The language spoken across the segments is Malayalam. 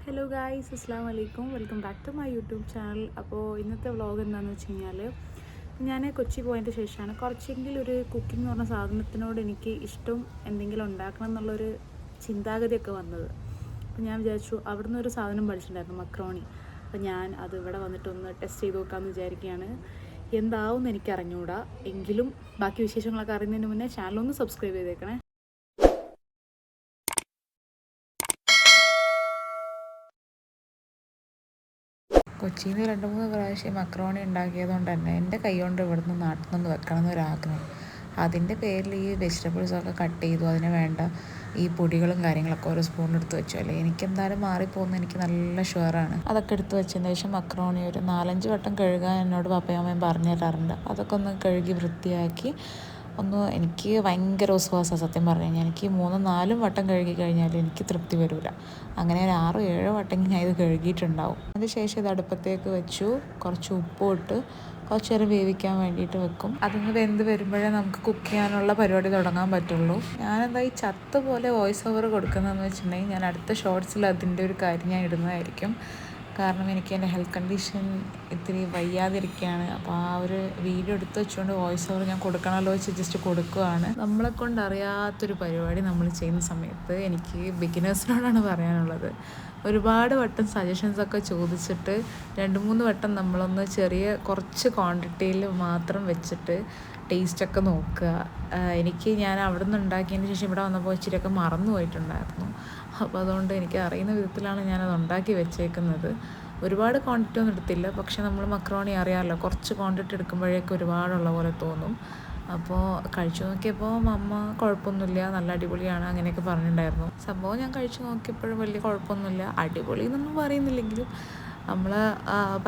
ഹലോ ഗായ്സ്, അസ്സാം വലൈക്കും. Welcome back to my YouTube channel. അപ്പോൾ ഇന്നത്തെ വ്ളോഗ് എന്താണെന്ന് വെച്ച് കഴിഞ്ഞാൽ, ഞാൻ കൊച്ചി പോയതിൻ്റെ ശേഷമാണ് കുറച്ചെങ്കിലും ഒരു കുക്കിംഗ് എന്ന് പറഞ്ഞ സാധനത്തിനോട് എനിക്ക് ഇഷ്ടം എന്തെങ്കിലും ഉണ്ടാക്കണം എന്നുള്ളൊരു ചിന്താഗതിയൊക്കെ വന്നത്. അപ്പോൾ ഞാൻ വിചാരിച്ചു അവിടുന്ന് ഒരു സാധനം പഠിച്ചിട്ടുണ്ടായിരുന്നു, മക്രോണി. അപ്പോൾ ഞാൻ അത് ഇവിടെ വന്നിട്ടൊന്ന് ടെസ്റ്റ് ചെയ്ത് നോക്കാമെന്ന് വിചാരിക്കുകയാണ്. എന്താവും എനിക്ക് അറിഞ്ഞുകൂടാ, എങ്കിലും ബാക്കി വിശേഷങ്ങളൊക്കെ അറിയുന്നതിന് മുന്നേ ചാനലൊന്ന് സബ്സ്ക്രൈബ് ചെയ്തേക്കണേ. കൊച്ചിയിൽ നിന്ന് 2-3 പ്രാവശ്യം മക്രോണി ഉണ്ടാക്കിയതുകൊണ്ട് തന്നെ എൻ്റെ കൈ കൊണ്ട് ഇവിടുന്ന് നാട്ടിൽ നിന്ന് വെക്കണം എന്നൊരാഗ്രഹം. അതിൻ്റെ പേരിൽ ഈ വെജിറ്റബിൾസൊക്കെ കട്ട് ചെയ്തു, അതിന് വേണ്ട ഈ പൊടികളും കാര്യങ്ങളൊക്കെ ഓരോ സ്പൂണെടുത്ത് വെച്ചു. അല്ലേ എനിക്കെന്തായാലും മാറിപ്പോകുന്ന എനിക്ക് നല്ല ഷുവറാണ്. അതൊക്കെ എടുത്ത് വെച്ചതിന് ശേഷം മക്രോണി ഒരു 4-5 വട്ടം കഴുകാൻ എന്നോട് പപ്പയമ്മയും പറഞ്ഞു തരാറുണ്ട്. അതൊക്കെ ഒന്ന് കഴുകി വൃത്തിയാക്കി എനിക്ക് ഭയങ്കര വിശ്വാസമാണ് സത്യം പറഞ്ഞു കഴിഞ്ഞാൽ. എനിക്ക് 3-4 വട്ടം കഴുകി കഴിഞ്ഞാൽ എനിക്ക് തൃപ്തി വരില്ല. അങ്ങനെ ഒരു 6-7 വട്ടം ഞാൻ ഇത് കഴുകിയിട്ടുണ്ടാവും. അതിന് ശേഷം ഇത് അടുപ്പത്തേക്ക് വെച്ചു, കുറച്ച് ഉപ്പും ഇട്ട് കുറച്ച് നേരം വേവിക്കാൻ വേണ്ടിയിട്ട് വെക്കും. അതിന് വെന്ത് വരുമ്പോഴേ നമുക്ക് കുക്ക് ചെയ്യാനുള്ള പരിപാടി തുടങ്ങാൻ പറ്റുള്ളൂ. ഞാനെന്താ ഈ ചത്ത പോലെ വോയിസ് ഓവർ കൊടുക്കുന്നതെന്ന് വെച്ചിട്ടുണ്ടെങ്കിൽ, ഞാൻ അടുത്ത ഷോർട്സിൽ അതിൻ്റെ ഒരു കാര്യം ഞാൻ ഇടുന്നതായിരിക്കും. കാരണം എനിക്ക് എൻ്റെ ഹെൽത്ത് കണ്ടീഷൻ ഇത്തിരി വയ്യാതിരിക്കുകയാണ്. അപ്പോൾ ആ ഒരു വീഡിയോ എടുത്ത് വെച്ചുകൊണ്ട് വോയിസ് ഓവർ ഞാൻ കൊടുക്കണമല്ലോ വെച്ച് ജസ്റ്റ് കൊടുക്കുകയാണ്. നമ്മളെക്കൊണ്ട് അറിയാത്തൊരു പരിപാടി നമ്മൾ ചെയ്യുന്ന സമയത്ത് എനിക്ക് ബിഗിനേഴ്സിനോടാണ് പറയാനുള്ളത്. ഒരുപാട് വട്ടം സജഷൻസൊക്കെ ചോദിച്ചിട്ട് 2-3 വട്ടം നമ്മളൊന്ന് കുറച്ച് ക്വാണ്ടിറ്റിയിൽ മാത്രം വെച്ചിട്ട് ടേസ്റ്റൊക്കെ നോക്കുക. ഞാൻ അവിടെ നിന്ന് ഉണ്ടാക്കിയതിന് ശേഷം ഇവിടെ വന്നപ്പോൾ ഇച്ചിരിയൊക്കെ മറന്നു പോയിട്ടുണ്ടായിരുന്നു. അപ്പോൾ അതുകൊണ്ട് എനിക്ക് അറിയുന്ന വിധത്തിലാണ് ഞാനത് ഉണ്ടാക്കി വെച്ചേക്കുന്നത്. ഒരുപാട് ക്വാണ്ടിറ്റി ഒന്നും എടുത്തില്ല, പക്ഷെ നമ്മൾ മക്രോണി അറിയാമല്ലോ, കുറച്ച് ക്വാണ്ടിറ്റി എടുക്കുമ്പോഴേക്കും ഒരുപാടുള്ള പോലെ തോന്നും. അപ്പോൾ കഴിച്ചു നോക്കിയപ്പോൾ അമ്മ കുഴപ്പമൊന്നുമില്ല, നല്ല അടിപൊളിയാണ് അങ്ങനെയൊക്കെ പറഞ്ഞിട്ടുണ്ടായിരുന്നു. സംഭവം ഞാൻ കഴിച്ചു നോക്കിയപ്പോഴും വലിയ കുഴപ്പമൊന്നുമില്ല. അടിപൊളി എന്നൊന്നും പറയുന്നില്ലെങ്കിലും നമ്മൾ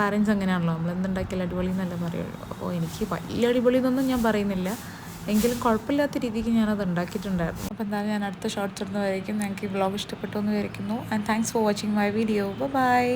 പാരൻസ് അങ്ങനെയാണല്ലോ, നമ്മൾ എന്തുണ്ടാക്കിയാലും അടിപൊളി എന്നല്ല പറയുള്ളൂ. അപ്പോൾ എനിക്ക് വലിയ അടിപൊളി എന്നൊന്നും ഞാൻ പറയുന്നില്ല, എങ്കിലും കുഴപ്പമില്ലാത്ത രീതിക്ക് ഞാനത് ഉണ്ടാക്കിയിട്ടുണ്ടായിരുന്നു. അപ്പോൾ എന്തായാലും ഞാൻ അടുത്ത ഷോർട്സ് ഇടുന്നതായിരിക്കും. ഞങ്ങൾക്ക് ഈ വ്ളോഗ് ഇഷ്ടപ്പെട്ടു എന്ന് വിചാരിക്കുന്നു. And thanks for watching my video. By.